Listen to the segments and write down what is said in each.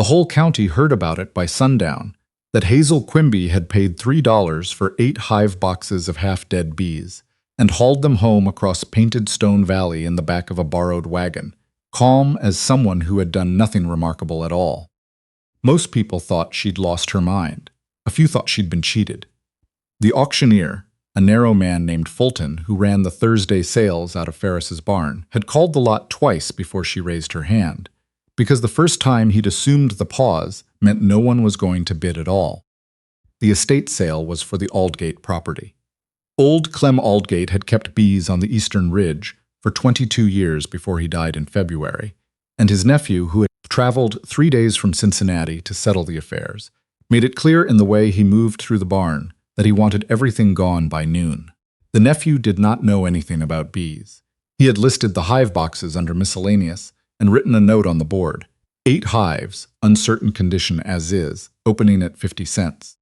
The whole county heard about it by sundown, that Hazel Quimby had paid $3 for 8 hive boxes of half-dead bees, and hauled them home across Painted Stone Valley in the back of a borrowed wagon, calm as someone who had done nothing remarkable at all. Most people thought she'd lost her mind. A few thought she'd been cheated. The auctioneer, a narrow man named Fulton who ran the Thursday sales out of Ferris's barn, had called the lot twice before she raised her hand, because the first time he'd assumed the pause meant no one was going to bid at all. The estate sale was for the Aldgate property. Old Clem Aldgate had kept bees on the Eastern Ridge for 22 years before he died in February, and his nephew, who had traveled 3 days from Cincinnati to settle the affairs, made it clear in the way he moved through the barn that he wanted everything gone by noon. The nephew did not know anything about bees. He had listed the hive boxes under miscellaneous and written a note on the board. 8 hives, uncertain condition as is, opening at 50 cents.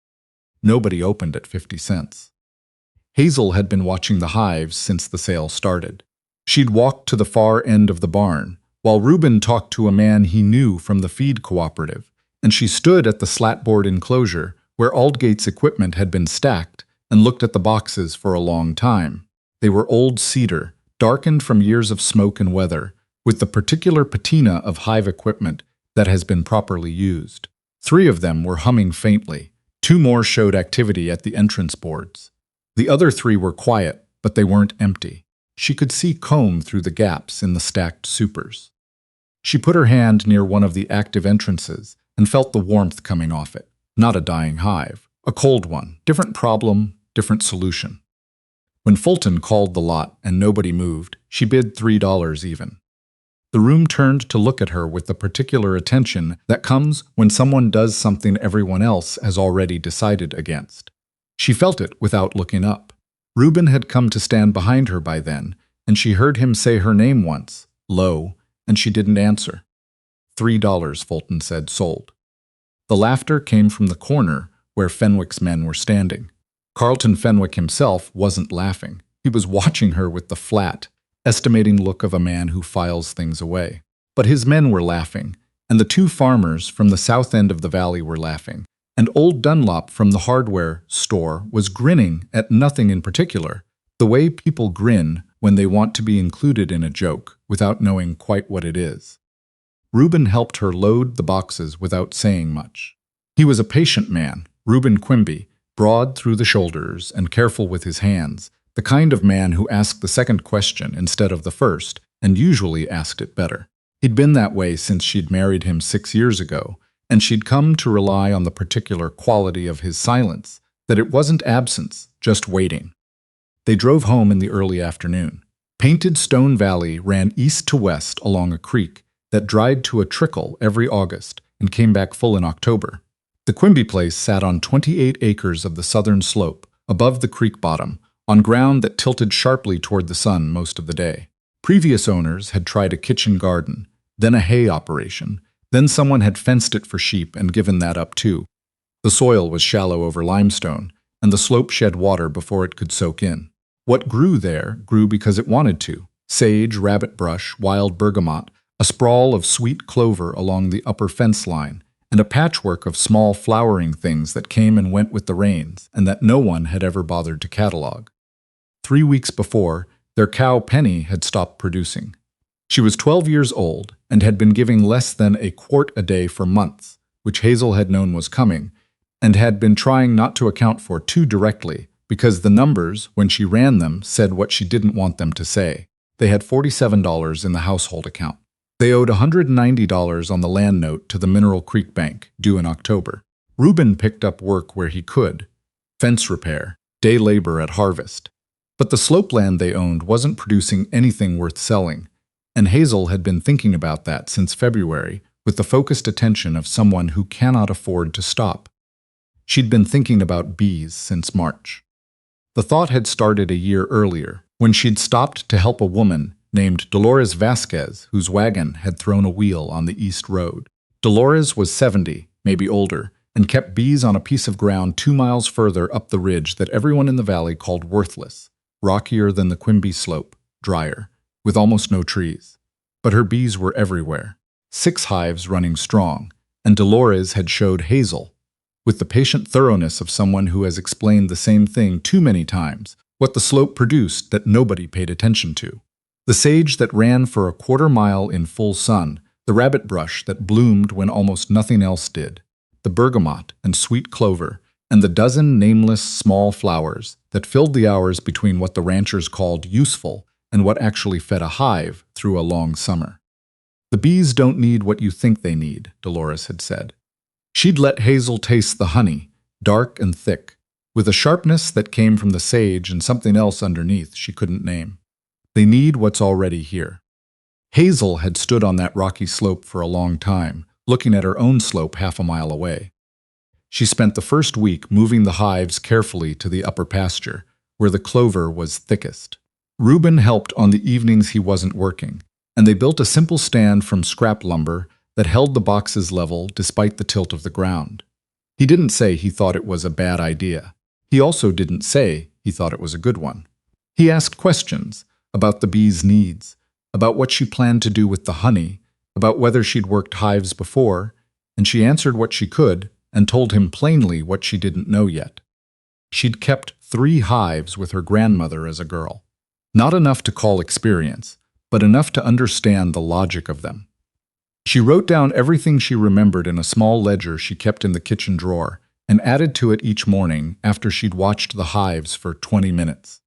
Nobody opened at 50 cents. Hazel had been watching the hives since the sale started. She'd walked to the far end of the barn, while Reuben talked to a man he knew from the feed cooperative, and she stood at the slatboard enclosure where Aldgate's equipment had been stacked and looked at the boxes for a long time. They were old cedar, darkened from years of smoke and weather, with the particular patina of hive equipment that has been properly used. 3 of them were humming faintly. 2 more showed activity at the entrance boards. The other 3 were quiet, but they weren't empty. She could see comb through the gaps in the stacked supers. She put her hand near one of the active entrances and felt the warmth coming off it. Not a dying hive. A cold one. Different problem, different solution. When Fulton called the lot and nobody moved, she bid $3 even. The room turned to look at her with the particular attention that comes when someone does something everyone else has already decided against. She felt it without looking up. Reuben had come to stand behind her by then, and she heard him say her name once, low, and she didn't answer. $3, Fulton said, sold. The laughter came from the corner where Fenwick's men were standing. Carlton Fenwick himself wasn't laughing. He was watching her with the flat, estimating look of a man who files things away. But his men were laughing, and the 2 farmers from the south end of the valley were laughing, and old Dunlop from the hardware store was grinning at nothing in particular, the way people grin when they want to be included in a joke without knowing quite what it is. Reuben helped her load the boxes without saying much. He was a patient man, Reuben Quimby, broad through the shoulders and careful with his hands, the kind of man who asked the second question instead of the first, and usually asked it better. He'd been that way since she'd married him 6 years ago, and she'd come to rely on the particular quality of his silence, that it wasn't absence, just waiting. They drove home in the early afternoon. Painted Stone Valley ran east to west along a creek that dried to a trickle every August and came back full in October. The Quimby place sat on 28 acres of the southern slope, above the creek bottom, on ground that tilted sharply toward the sun most of the day. Previous owners had tried a kitchen garden, then a hay operation, then someone had fenced it for sheep and given that up too. The soil was shallow over limestone, and the slope shed water before it could soak in. What grew there grew because it wanted to. Sage, rabbit brush, wild bergamot, a sprawl of sweet clover along the upper fence line, and a patchwork of small flowering things that came and went with the rains, and that no one had ever bothered to catalog. 3 weeks before, their cow Penny had stopped producing. She was 12 years old and had been giving less than a quart a day for months, which Hazel had known was coming, and had been trying not to account for too directly, because the numbers, when she ran them, said what she didn't want them to say. They had $47 in the household account. They owed $190 on the land note to the Mineral Creek Bank, due in October. Reuben picked up work where he could. Fence repair, day labor at harvest. But the slope land they owned wasn't producing anything worth selling, and Hazel had been thinking about that since February with the focused attention of someone who cannot afford to stop. She'd been thinking about bees since March. The thought had started a year earlier, when she'd stopped to help a woman named Dolores Vasquez, whose wagon had thrown a wheel on the East Road. Dolores was 70, maybe older, and kept bees on a piece of ground 2 miles further up the ridge that everyone in the valley called worthless, rockier than the Quimby slope, drier, with almost no trees. But her bees were everywhere. 6 hives running strong, and Dolores had showed Hazel, with the patient thoroughness of someone who has explained the same thing too many times, what the slope produced that nobody paid attention to. The sage that ran for a quarter-mile in full sun, the rabbit brush that bloomed when almost nothing else did, the bergamot and sweet clover, and the dozen nameless small flowers that filled the hours between what the ranchers called useful and what actually fed a hive through a long summer. The bees don't need what you think they need, Dolores had said. She'd let Hazel taste the honey, dark and thick, with a sharpness that came from the sage and something else underneath she couldn't name. They need what's already here. Hazel had stood on that rocky slope for a long time, looking at her own slope half a mile away. She spent the first week moving the hives carefully to the upper pasture, where the clover was thickest. Reuben helped on the evenings he wasn't working, and they built a simple stand from scrap lumber that held the boxes level despite the tilt of the ground. He didn't say he thought it was a bad idea. He also didn't say he thought it was a good one. He asked questions about the bees' needs, about what she planned to do with the honey, about whether she'd worked hives before, and she answered what she could and told him plainly what she didn't know yet. She'd kept 3 hives with her grandmother as a girl. Not enough to call experience, but enough to understand the logic of them. She wrote down everything she remembered in a small ledger she kept in the kitchen drawer and added to it each morning after she'd watched the hives for 20 minutes.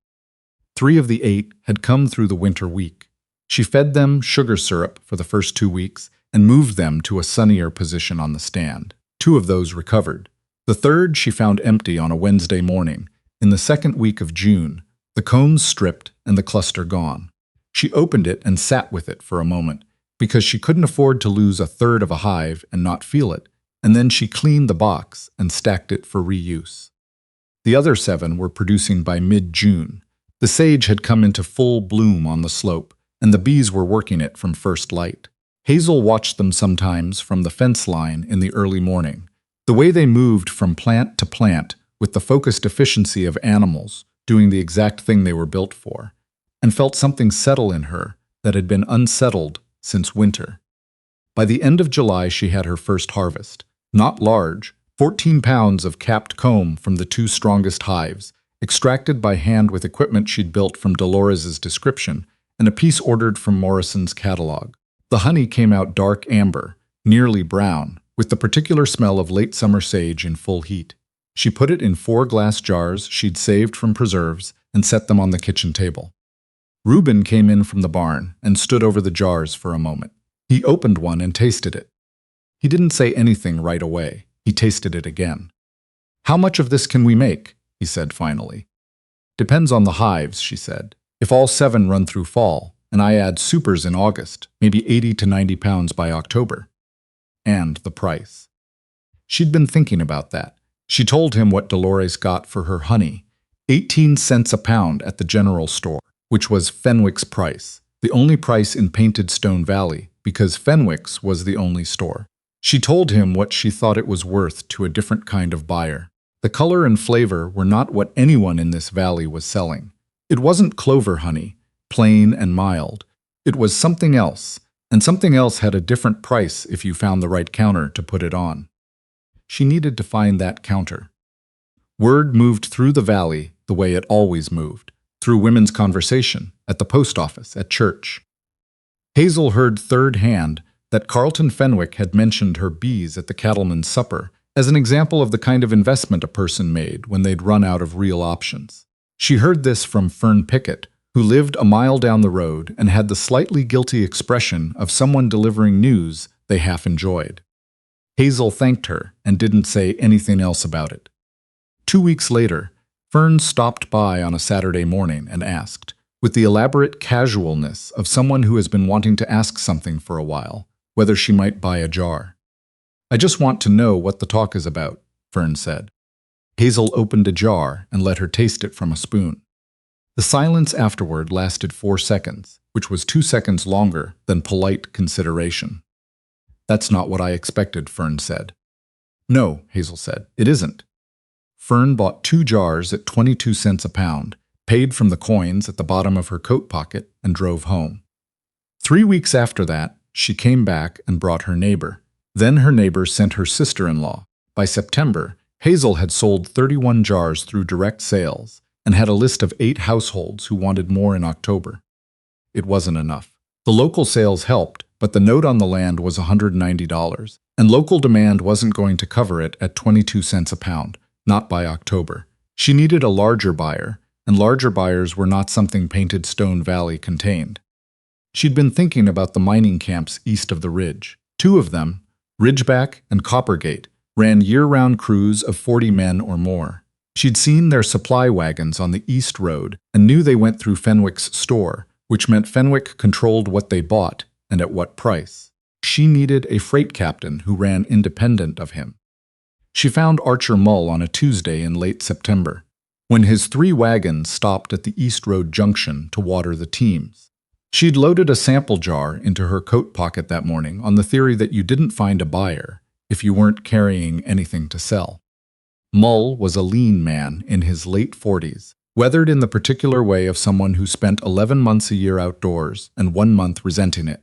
3 of the 8 had come through the winter week. She fed them sugar syrup for the first 2 weeks and moved them to a sunnier position on the stand. 2 of those recovered. The third she found empty on a Wednesday morning, in the second week of June, the combs stripped and the cluster gone. She opened it and sat with it for a moment, because she couldn't afford to lose a third of a hive and not feel it, and then she cleaned the box and stacked it for reuse. The other 7 were producing by mid-June. The sage had come into full bloom on the slope, and the bees were working it from first light. Hazel watched them sometimes from the fence line in the early morning. The way they moved from plant to plant with the focused efficiency of animals doing the exact thing they were built for, and felt something settle in her that had been unsettled since winter. By the end of July she had her first harvest. Not large, 14 pounds of capped comb from the 2 strongest hives, extracted by hand with equipment she'd built from Dolores's description, and a piece ordered from Morrison's catalog. The honey came out dark amber, nearly brown, with the particular smell of late summer sage in full heat. She put it in 4 glass jars she'd saved from preserves and set them on the kitchen table. Reuben came in from the barn and stood over the jars for a moment. He opened one and tasted it. He didn't say anything right away. He tasted it again. "How much of this can we make?" he said finally. "Depends on the hives," she said. "If all 7 run through fall, and I add supers in August, maybe 80 to 90 pounds by October." And the price. She'd been thinking about that. She told him what Dolores got for her honey, 18 cents a pound at the general store, which was Fenwick's price, the only price in Painted Stone Valley, because Fenwick's was the only store. She told him what she thought it was worth to a different kind of buyer. The color and flavor were not what anyone in this valley was selling. It wasn't clover honey, plain and mild. It was something else, and something else had a different price if you found the right counter to put it on. She needed to find that counter. Word moved through the valley the way it always moved, through women's conversation, at the post office, at church. Hazel heard third hand that Carlton Fenwick had mentioned her bees at the cattleman's supper as an example of the kind of investment a person made when they'd run out of real options. She heard this from Fern Pickett, who lived a mile down the road and had the slightly guilty expression of someone delivering news they half enjoyed. Hazel thanked her and didn't say anything else about it. 2 weeks later, Fern stopped by on a Saturday morning and asked, with the elaborate casualness of someone who has been wanting to ask something for a while, whether she might buy a jar. "I just want to know what the talk is about," Fern said. Hazel opened a jar and let her taste it from a spoon. The silence afterward lasted 4 seconds, which was 2 seconds longer than polite consideration. "That's not what I expected," Fern said. "No," Hazel said, "it isn't." Fern bought 2 jars at 22 cents a pound, paid from the coins at the bottom of her coat pocket, and drove home. 3 weeks after that, she came back and brought her neighbor. Then her neighbor sent her sister-in-law. By September, Hazel had sold 31 jars through direct sales and had a list of 8 households who wanted more in October. It wasn't enough. The local sales helped, but the note on the land was $190, and local demand wasn't going to cover it at 22 cents a pound, not by October. She needed a larger buyer, and larger buyers were not something Painted Stone Valley contained. She'd been thinking about the mining camps east of the ridge. 2 of them, Ridgeback and Coppergate, ran year-round crews of 40 men or more. She'd seen their supply wagons on the East Road and knew they went through Fenwick's store, which meant Fenwick controlled what they bought and at what price. She needed a freight captain who ran independent of him. She found Archer Mull on a Tuesday in late September, when his 3 wagons stopped at the East Road Junction to water the teams. She'd loaded a sample jar into her coat pocket that morning on the theory that you didn't find a buyer if you weren't carrying anything to sell. Mull was a lean man in his late 40s, weathered in the particular way of someone who spent 11 months a year outdoors and 1 month resenting it.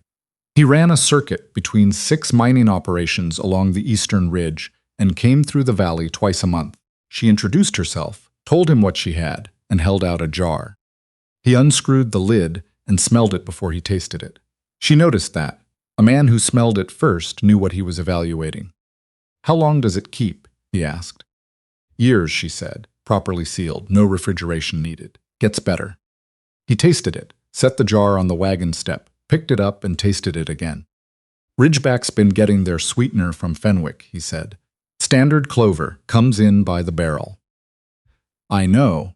He ran a circuit between 6 mining operations along the eastern ridge and came through the valley twice a month. She introduced herself, told him what she had, and held out a jar. He unscrewed the lid and smelled it before he tasted it. She noticed that. A man who smelled it first knew what he was evaluating. "How long does it keep?" he asked. "Years," she said, properly sealed, no refrigeration needed. "Gets better." He tasted it, set the jar on the wagon step, picked it up and tasted it again. "Ridgeback's been getting their sweetener from Fenwick," he said. "Standard clover, comes in by the barrel." "I know.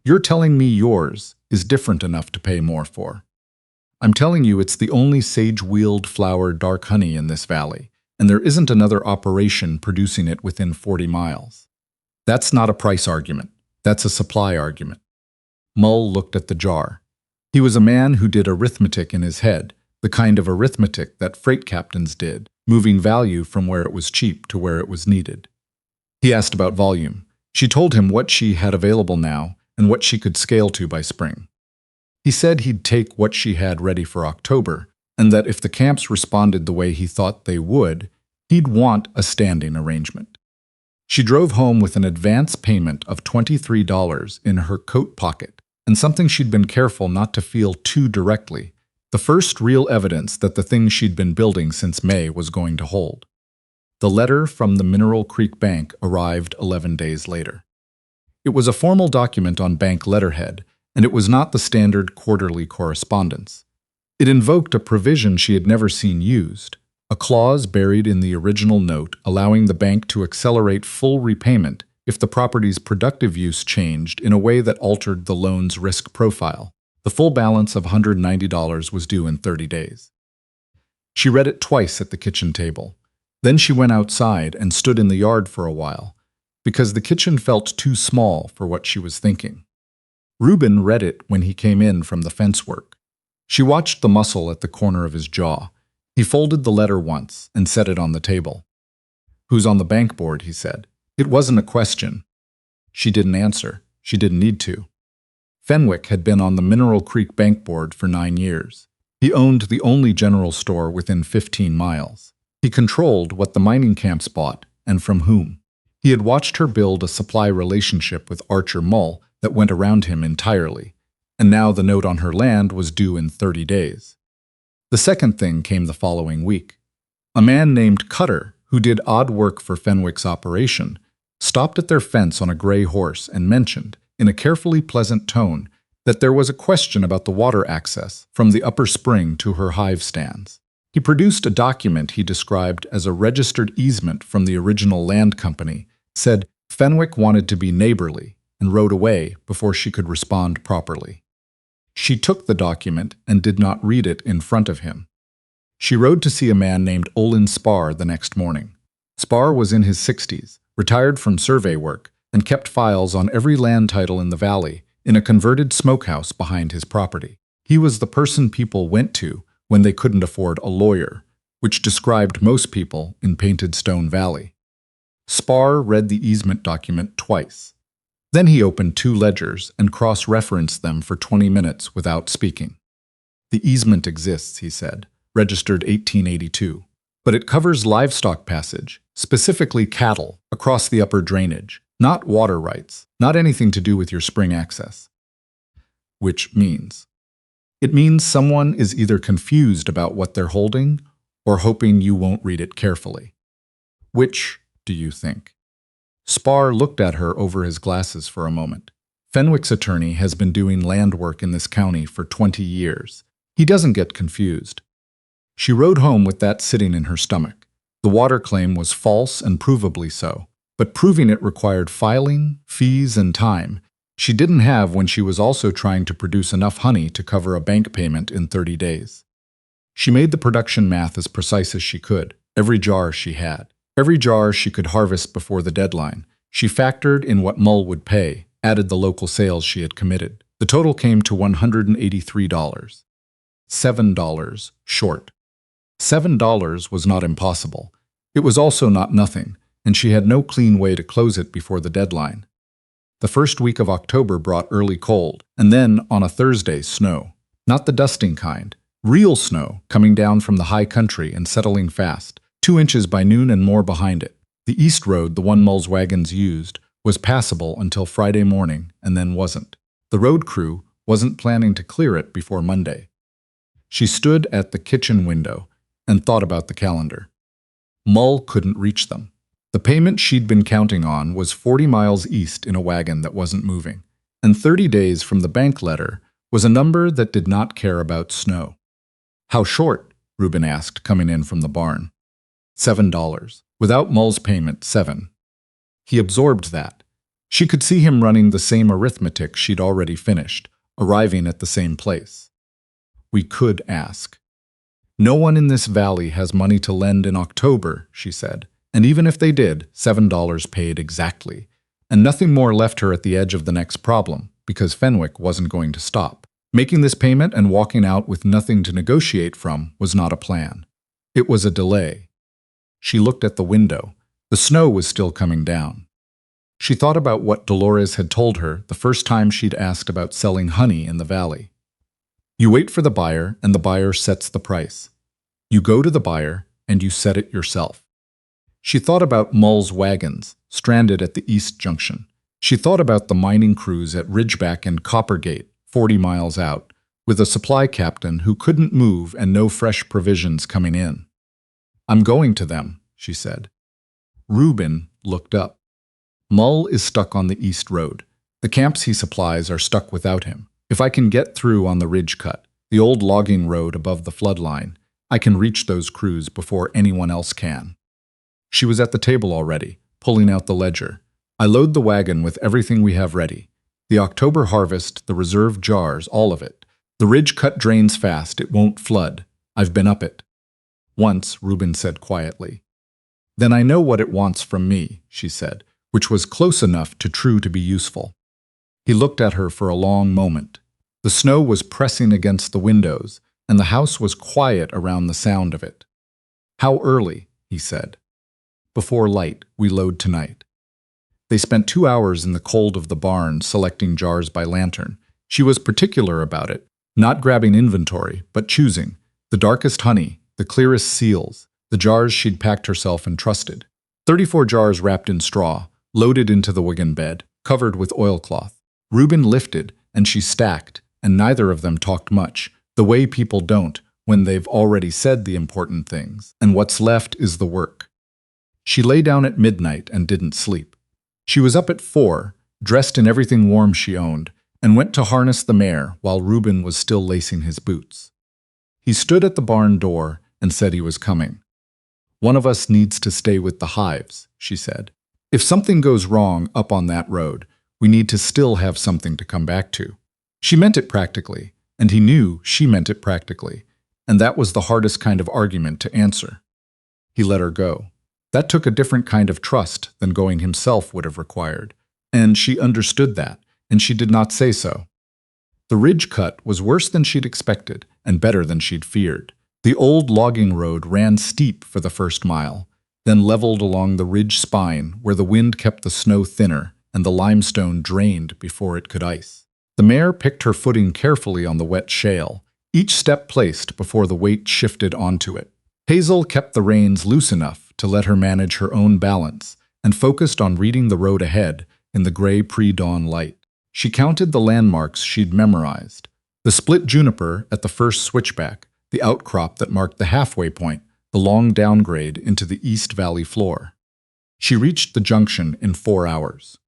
You're telling me yours is different enough to pay more for. I'm telling you it's the only sage-wheeled flower dark honey in this valley, and there isn't another operation producing it within 40 miles. That's not a price argument. That's a supply argument." Mull looked at the jar. He was a man who did arithmetic in his head, the kind of arithmetic that freight captains did, moving value from where it was cheap to where it was needed. He asked about volume. She told him what she had available now and what she could scale to by spring. He said he'd take what she had ready for October, and that if the camps responded the way he thought they would, he'd want a standing arrangement. She drove home with an advance payment of $23 in her coat pocket, and something she'd been careful not to feel too directly, the first real evidence that the thing she'd been building since May was going to hold. The letter from the Mineral Creek Bank arrived 11 days later. It was a formal document on bank letterhead, and it was not the standard quarterly correspondence. It invoked a provision she had never seen used, a clause buried in the original note allowing the bank to accelerate full repayment if the property's productive use changed in a way that altered the loan's risk profile. The full balance of $190 was due in 30 days. She read it twice at the kitchen table. Then she went outside and stood in the yard for a while, because the kitchen felt too small for what she was thinking. Reuben read it when he came in from the fence work. She watched the muscle at the corner of his jaw. He folded the letter once and set it on the table. "Who's on the bank board?" he said. It wasn't a question. She didn't answer. She didn't need to. Fenwick had been on the Mineral Creek Bank Board for 9 years. He owned the only general store within 15 miles. He controlled what the mining camps bought and from whom. He had watched her build a supply relationship with Archer Mull that went around him entirely, and now the note on her land was due in 30 days. The second thing came the following week. A man named Cutter, who did odd work for Fenwick's operation, stopped at their fence on a gray horse and mentioned, in a carefully pleasant tone, that there was a question about the water access from the upper spring to her hive stands. He produced a document he described as a registered easement from the original land company, said Fenwick wanted to be neighborly, and rode away before she could respond properly. She took the document and did not read it in front of him. She rode to see a man named Olin Spar the next morning. Spar was in his 60s, retired from survey work, and kept files on every land title in the valley in a converted smokehouse behind his property. He was the person people went to when they couldn't afford a lawyer, which described most people in Painted Stone Valley. Spar read the easement document twice. Then he opened 2 ledgers and cross-referenced them for 20 minutes without speaking. "The easement exists," he said, "registered 1882. But it covers livestock passage, specifically cattle, across the upper drainage, not water rights, not anything to do with your spring access. Which means? It means someone is either confused about what they're holding or hoping you won't read it carefully. Which do you think? Spar looked at her over his glasses for a moment. Fenwick's attorney has been doing land work in this county for 20 years. He doesn't get confused. She rode home with that sitting in her stomach. The water claim was false and provably so, but proving it required filing, fees, and time she didn't have when she was also trying to produce enough honey to cover a bank payment in 30 days. She made the production math as precise as she could, every jar she had. Every jar she could harvest before the deadline. She factored in what Mull would pay, added the local sales she had committed. The total came to $183. $7 short. $7 was not impossible. It was also not nothing, and she had no clean way to close it before the deadline. The first week of October brought early cold, and then, on a Thursday, snow. Not the dusting kind. Real snow, coming down from the high country and settling fast. 2 inches by noon and more behind it. The east road, the one Mull's wagons used, was passable until Friday morning and then wasn't. The road crew wasn't planning to clear it before Monday. She stood at the kitchen window and thought about the calendar. Mull couldn't reach them. The payment she'd been counting on was 40 miles east in a wagon that wasn't moving, and 30 days from the bank letter was a number that did not care about snow. How short? Reuben asked, coming in from the barn. $7. Without Mull's payment, 7. He absorbed that. She could see him running the same arithmetic she'd already finished, arriving at the same place. We could ask. No one in this valley has money to lend in October, she said, and even if they did, $7 paid exactly, and nothing more left her at the edge of the next problem, because Fenwick wasn't going to stop. Making this payment and walking out with nothing to negotiate from was not a plan. It was a delay. She looked at the window. The snow was still coming down. She thought about what Dolores had told her the first time she'd asked about selling honey in the valley. You wait for the buyer, and the buyer sets the price. You go to the buyer, and you set it yourself. She thought about Mull's wagons, stranded at the East Junction. She thought about the mining crews at Ridgeback and Coppergate, 40 miles out, with a supply captain who couldn't move and no fresh provisions coming in. I'm going to them, she said. Reuben looked up. Mull is stuck on the East Road. The camps he supplies are stuck without him. If I can get through on the ridge cut, the old logging road above the flood line, I can reach those crews before anyone else can. She was at the table already, pulling out the ledger. I load the wagon with everything we have ready. The October harvest, the reserved jars, all of it. The ridge cut drains fast, it won't flood. I've been up it. Once, Reuben said quietly. Then I know what it wants from me, she said, which was close enough to true to be useful. He looked at her for a long moment. The snow was pressing against the windows, and the house was quiet around the sound of it. How early? He said. Before light, we load tonight. They spent 2 hours in the cold of the barn selecting jars by lantern. She was particular about it, not grabbing inventory, but choosing the darkest honey, the clearest seals, the jars she'd packed herself and trusted. 34 jars wrapped in straw, loaded into the wagon bed, covered with oilcloth. Reuben lifted, and she stacked, and neither of them talked much, the way people don't when they've already said the important things, and what's left is the work. She lay down at midnight and didn't sleep. She was up at 4, dressed in everything warm she owned, and went to harness the mare while Reuben was still lacing his boots. He stood at the barn door and said he was coming. One of us needs to stay with the hives, she said. If something goes wrong up on that road, we need to still have something to come back to. She meant it practically, and he knew she meant it practically, and that was the hardest kind of argument to answer. He let her go. That took a different kind of trust than going himself would have required, and she understood that, and she did not say so. The ridge cut was worse than she'd expected, and better than she'd feared. The old logging road ran steep for the first mile, then leveled along the ridge spine where the wind kept the snow thinner and the limestone drained before it could ice. The mare picked her footing carefully on the wet shale, each step placed before the weight shifted onto it. Hazel kept the reins loose enough to let her manage her own balance and focused on reading the road ahead in the gray pre-dawn light. She counted the landmarks she'd memorized: the split juniper at the first switchback, the outcrop that marked the halfway point, the long downgrade into the East Valley floor. She reached the junction in 4 hours.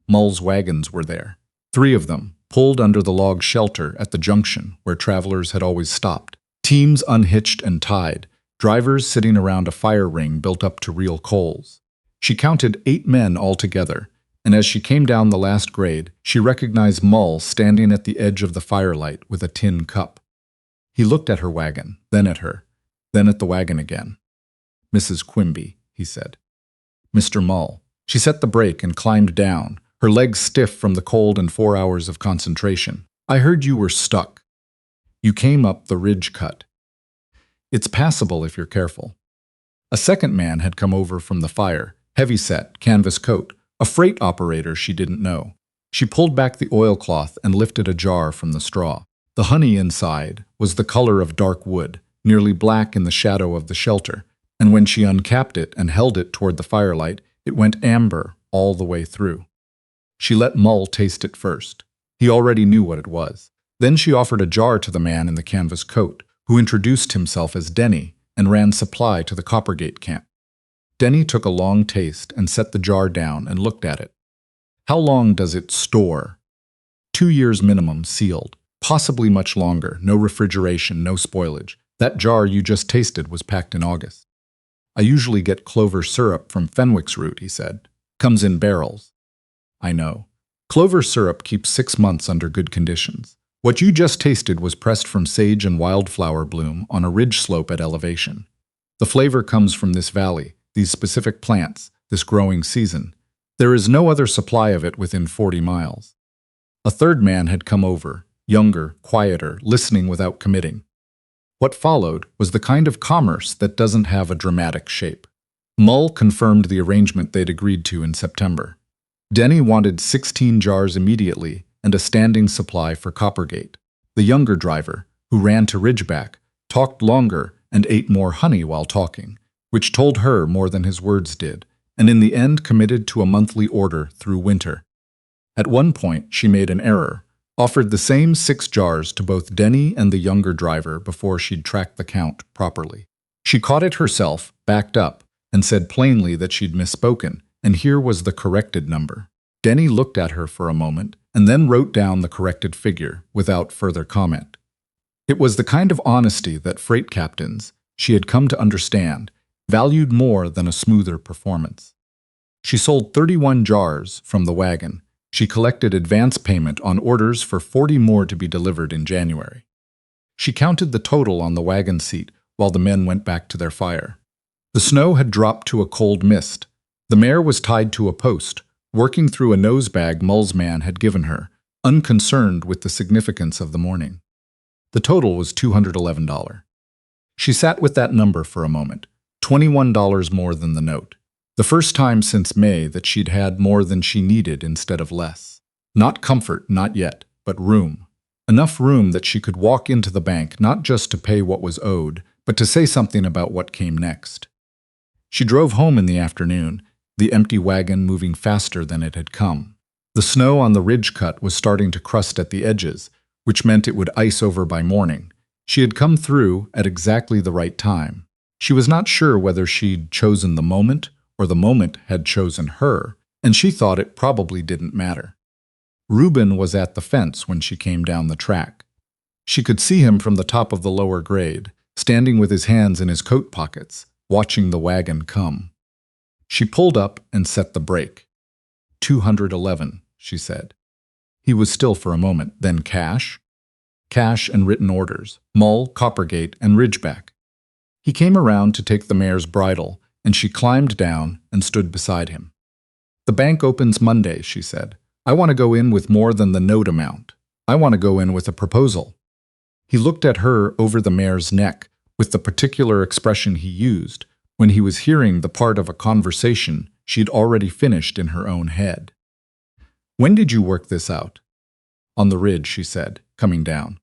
Mull's wagons were there, 3 of them, pulled under the log shelter at the junction where travelers had always stopped. Teams unhitched and tied, drivers sitting around a fire ring built up to real coals. She counted 8 men altogether, and as she came down the last grade, she recognized Mull standing at the edge of the firelight with a tin cup. He looked at her wagon, then at her, then at the wagon again. "Mrs. Quimby," he said. "Mr. Mull." She set the brake and climbed down, her legs stiff from the cold and 4 hours of concentration. "I heard you were stuck. You came up the ridge cut. It's passable if you're careful." A second man had come over from the fire, heavy-set, canvas coat, a freight operator she didn't know. She pulled back the oilcloth and lifted a jar from the straw. The honey inside was the color of dark wood, nearly black in the shadow of the shelter, and when she uncapped it and held it toward the firelight, it went amber all the way through. She let Mull taste it first. He already knew what it was. Then she offered a jar to the man in the canvas coat, who introduced himself as Denny and ran supply to the Coppergate camp. Denny took a long taste and set the jar down and looked at it. "How long does it store?" 2 years minimum, sealed. Possibly much longer, no refrigeration, no spoilage. That jar you just tasted was packed in August. "I usually get clover syrup from Fenwick's root," he said. "Comes in barrels." "I know. Clover syrup keeps 6 months under good conditions. What you just tasted was pressed from sage and wildflower bloom on a ridge slope at elevation. The flavor comes from this valley, these specific plants, this growing season. There is no other supply of it within 40 miles. A third man had come over, younger, quieter, listening without committing. What followed was the kind of commerce that doesn't have a dramatic shape. Mull confirmed the arrangement they'd agreed to in September. Denny wanted 16 jars immediately and a standing supply for Coppergate. The younger driver, who ran to Ridgeback, talked longer and ate more honey while talking, which told her more than his words did, and in the end committed to a monthly order through winter. At one point, she made an error, offered the same 6 jars to both Denny and the younger driver before she'd tracked the count properly. She caught it herself, backed up, and said plainly that she'd misspoken, and here was the corrected number. Denny looked at her for a moment, and then wrote down the corrected figure, without further comment. It was the kind of honesty that freight captains, she had come to understand, valued more than a smoother performance. She sold 31 jars from the wagon. She collected advance payment on orders for 40 more to be delivered in January. She counted the total on the wagon seat while the men went back to their fire. The snow had dropped to a cold mist. The mare was tied to a post, working through a nosebag Mull's man had given her, unconcerned with the significance of the morning. The total was $211. She sat with that number for a moment, $21 more than the note. The first time since May that she'd had more than she needed instead of less. Not comfort, not yet, but room. Enough room that she could walk into the bank not just to pay what was owed, but to say something about what came next. She drove home in the afternoon, the empty wagon moving faster than it had come. The snow on the ridge cut was starting to crust at the edges, which meant it would ice over by morning. She had come through at exactly the right time. She was not sure whether she'd chosen the moment or the moment had chosen her, and she thought it probably didn't matter. Reuben was at the fence when she came down the track. She could see him from the top of the lower grade, standing with his hands in his coat pockets, watching the wagon come. She pulled up and set the brake. $211, she said. He was still for a moment, then cash? Cash and written orders, Mull, Coppergate, and Ridgeback. He came around to take the mare's bridle, and she climbed down and stood beside him. "The bank opens Monday," she said. "I want to go in with more than the note amount. I want to go in with a proposal." He looked at her over the mare's neck with the particular expression he used when he was hearing the part of a conversation she'd already finished in her own head. "When did you work this out?" "On the ridge," she said, coming down.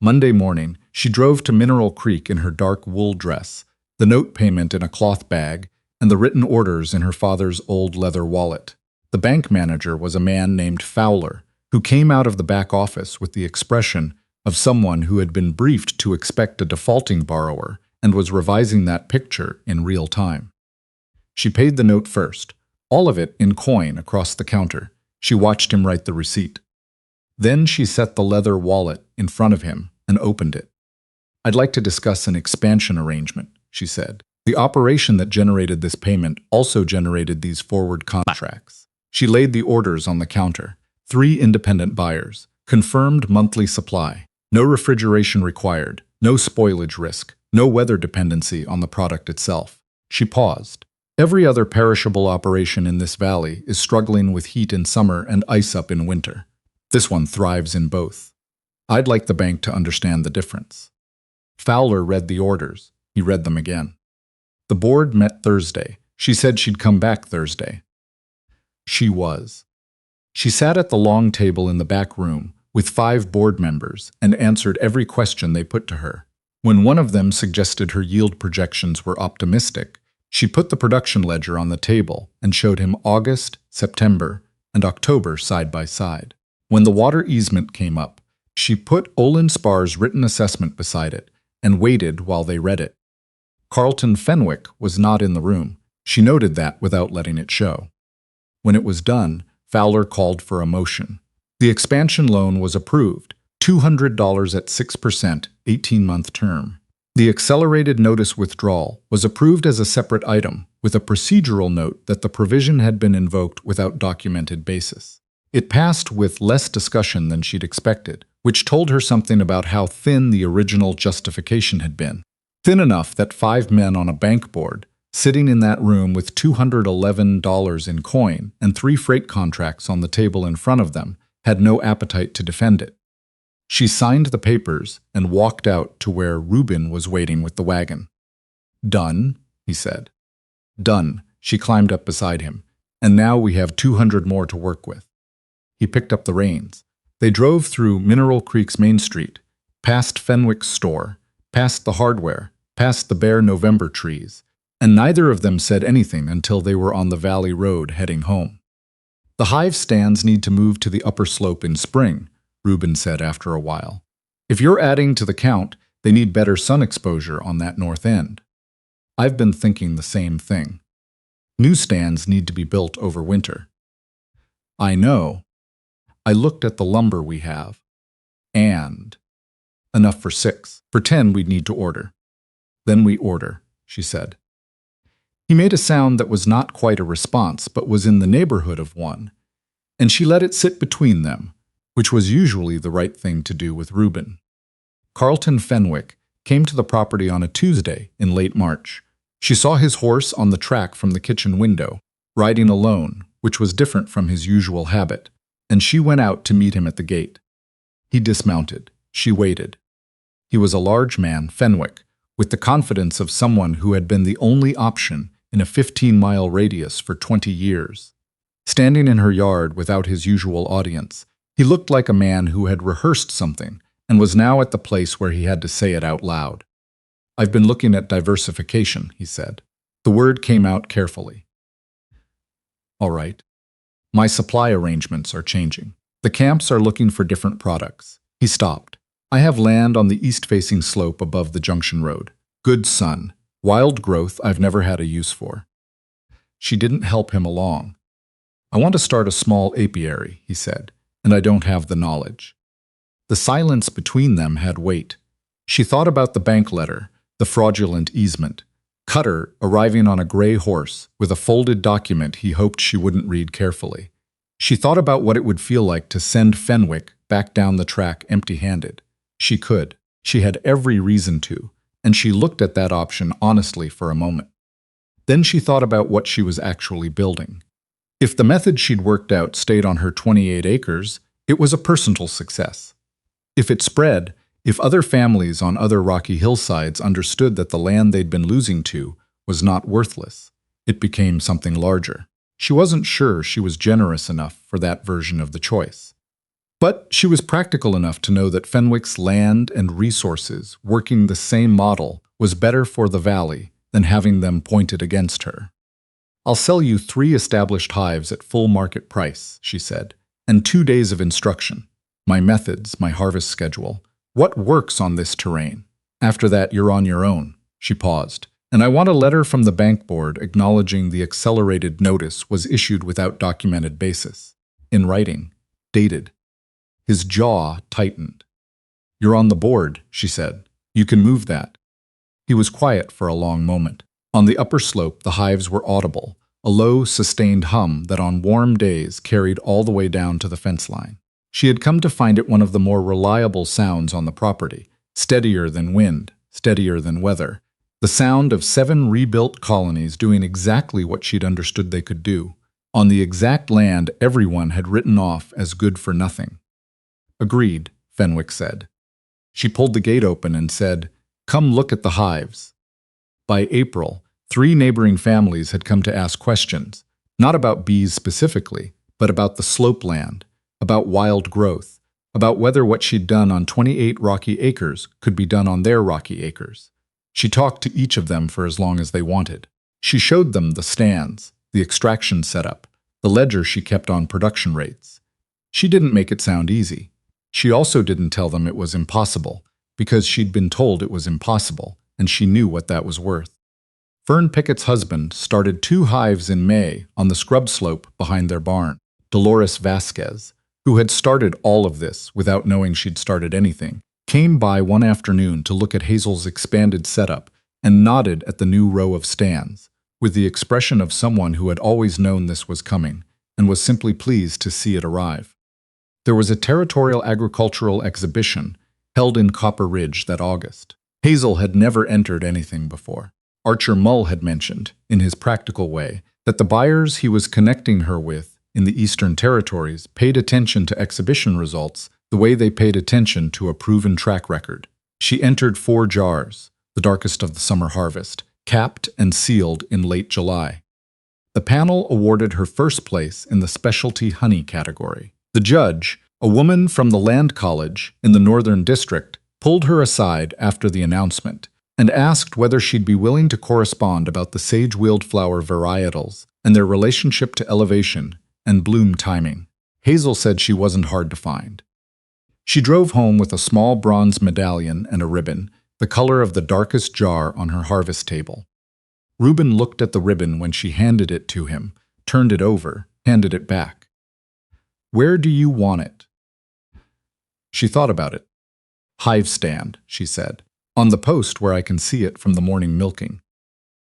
Monday morning, she drove to Mineral Creek in her dark wool dress, the note payment in a cloth bag, and the written orders in her father's old leather wallet. The bank manager was a man named Fowler, who came out of the back office with the expression of someone who had been briefed to expect a defaulting borrower and was revising that picture in real time. She paid the note first, all of it in coin across the counter. She watched him write the receipt. Then she set the leather wallet in front of him and opened it. "I'd like to discuss an expansion arrangement," she said. The operation that generated this payment also generated these forward contracts. She laid the orders on the counter. 3 independent buyers. Confirmed monthly supply. No refrigeration required. No spoilage risk. No weather dependency on the product itself. She paused. Every other perishable operation in this valley is struggling with heat in summer and ice up in winter. This one thrives in both. I'd like the bank to understand the difference. Fowler read the orders. He read them again. The board met Thursday. She said she'd come back Thursday. She was. She sat at the long table in the back room with 5 board members and answered every question they put to her. When one of them suggested her yield projections were optimistic, she put the production ledger on the table and showed him August, September, and October side by side. When the water easement came up, she put Olin Sparr's written assessment beside it and waited while they read it. Carlton Fenwick was not in the room. She noted that without letting it show. When it was done, Fowler called for a motion. The expansion loan was approved, $200 at 6%, 18-month term. The accelerated notice withdrawal was approved as a separate item, with a procedural note that the provision had been invoked without documented basis. It passed with less discussion than she'd expected, which told her something about how thin the original justification had been. Thin enough that 5 men on a bank board, sitting in that room with $211 in coin and 3 freight contracts on the table in front of them, had no appetite to defend it. She signed the papers and walked out to where Reuben was waiting with the wagon. "Done," he said. "Done." She climbed up beside him. "And now we have 200 more to work with." He picked up the reins. They drove through Mineral Creek's Main Street, past Fenwick's store, past the hardware, past the bare November trees, and neither of them said anything until they were on the valley road heading home. "The hive stands need to move to the upper slope in spring," Reuben said after a while. "If you're adding to the count, they need better sun exposure on that north end." "I've been thinking the same thing. New stands need to be built over winter." "I know. I looked at the lumber we have. And enough for 6. For 10 we'd need to order." "Then we order," she said. He made a sound that was not quite a response, but was in the neighborhood of one, and she let it sit between them, which was usually the right thing to do with Reuben. Carlton Fenwick came to the property on a Tuesday in late March. She saw his horse on the track from the kitchen window, riding alone, which was different from his usual habit, and she went out to meet him at the gate. He dismounted. She waited. He was a large man, Fenwick, with the confidence of someone who had been the only option in a 15-mile radius for 20 years. Standing in her yard without his usual audience, he looked like a man who had rehearsed something and was now at the place where he had to say it out loud. "I've been looking at diversification," he said. The word came out carefully. "All right. My supply arrangements are changing. The camps are looking for different products." He stopped. "I have land on the east-facing slope above the junction road. Good sun. Wild growth I've never had a use for." She didn't help him along. "I want to start a small apiary," he said, "and I don't have the knowledge." The silence between them had weight. She thought about the bank letter, the fraudulent easement, Cutter arriving on a gray horse with a folded document he hoped she wouldn't read carefully. She thought about what it would feel like to send Fenwick back down the track empty-handed. She could. She had every reason to, and she looked at that option honestly for a moment. Then she thought about what she was actually building. If the method she'd worked out stayed on her 28 acres, it was a personal success. If it spread, if other families on other rocky hillsides understood that the land they'd been losing to was not worthless, it became something larger. She wasn't sure she was generous enough for that version of the choice. But she was practical enough to know that Fenwick's land and resources working the same model was better for the valley than having them pointed against her. "I'll sell you 3 established hives at full market price," she said, "and 2 days of instruction. My methods, my harvest schedule. What works on this terrain? After that, you're on your own." She paused. "And I want a letter from the bank board acknowledging the accelerated notice was issued without documented basis. In writing. Dated." His jaw tightened. "You're on the board," she said. "You can move that." He was quiet for a long moment. On the upper slope, the hives were audible, a low, sustained hum that on warm days carried all the way down to the fence line. She had come to find it one of the more reliable sounds on the property, steadier than wind, steadier than weather. The sound of 7 rebuilt colonies doing exactly what she'd understood they could do, on the exact land everyone had written off as good for nothing. "Agreed," Fenwick said. She pulled the gate open and said, "Come look at the hives." By April, 3 neighboring families had come to ask questions, not about bees specifically, but about the slope land, about wild growth, about whether what she'd done on 28 rocky acres could be done on their rocky acres. She talked to each of them for as long as they wanted. She showed them the stands, the extraction setup, the ledger she kept on production rates. She didn't make it sound easy. She also didn't tell them it was impossible, because she'd been told it was impossible, and she knew what that was worth. Fern Pickett's husband started 2 hives in May on the scrub slope behind their barn. Dolores Vasquez, who had started all of this without knowing she'd started anything, came by one afternoon to look at Hazel's expanded setup and nodded at the new row of stands, with the expression of someone who had always known this was coming and was simply pleased to see it arrive. There was a territorial agricultural exhibition held in Copper Ridge that August. Hazel had never entered anything before. Archer Mull had mentioned, in his practical way, that the buyers he was connecting her with in the Eastern Territories paid attention to exhibition results the way they paid attention to a proven track record. She entered 4 jars, the darkest of the summer harvest, capped and sealed in late July. The panel awarded her first place in the specialty honey category. The judge, a woman from the Land College in the Northern District, pulled her aside after the announcement and asked whether she'd be willing to correspond about the sage wildflower varietals and their relationship to elevation and bloom timing. Hazel said she wasn't hard to find. She drove home with a small bronze medallion and a ribbon, the color of the darkest jar on her harvest table. Reuben looked at the ribbon when she handed it to him, turned it over, handed it back. "Where do you want it?" She thought about it. "Hive stand," she said. "On the post where I can see it from the morning milking."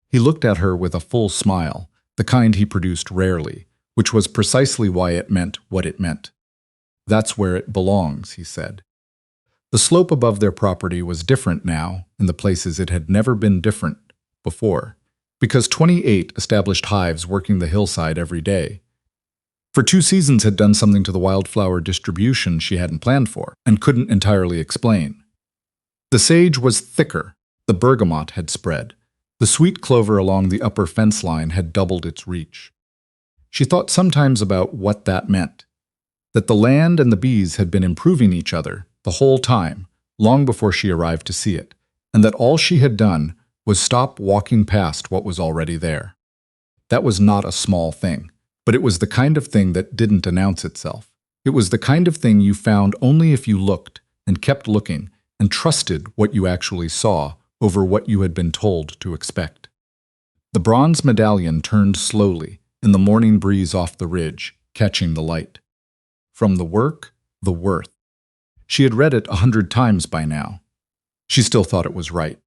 He looked at her with a full smile, the kind he produced rarely, which was precisely why it meant what it meant. "That's where it belongs," he said. The slope above their property was different now in the places it had never been different before, because 28 established hives working the hillside every day. For 2 seasons had done something to the wildflower distribution she hadn't planned for and couldn't entirely explain. The sage was thicker, the bergamot had spread, the sweet clover along the upper fence line had doubled its reach. She thought sometimes about what that meant, that the land and the bees had been improving each other the whole time, long before she arrived to see it, and that all she had done was stop walking past what was already there. That was not a small thing, but it was the kind of thing that didn't announce itself. It was the kind of thing you found only if you looked and kept looking and trusted what you actually saw over what you had been told to expect. The bronze medallion turned slowly in the morning breeze off the ridge, catching the light. From the work, the worth. She had read it 100 times by now. She still thought it was right.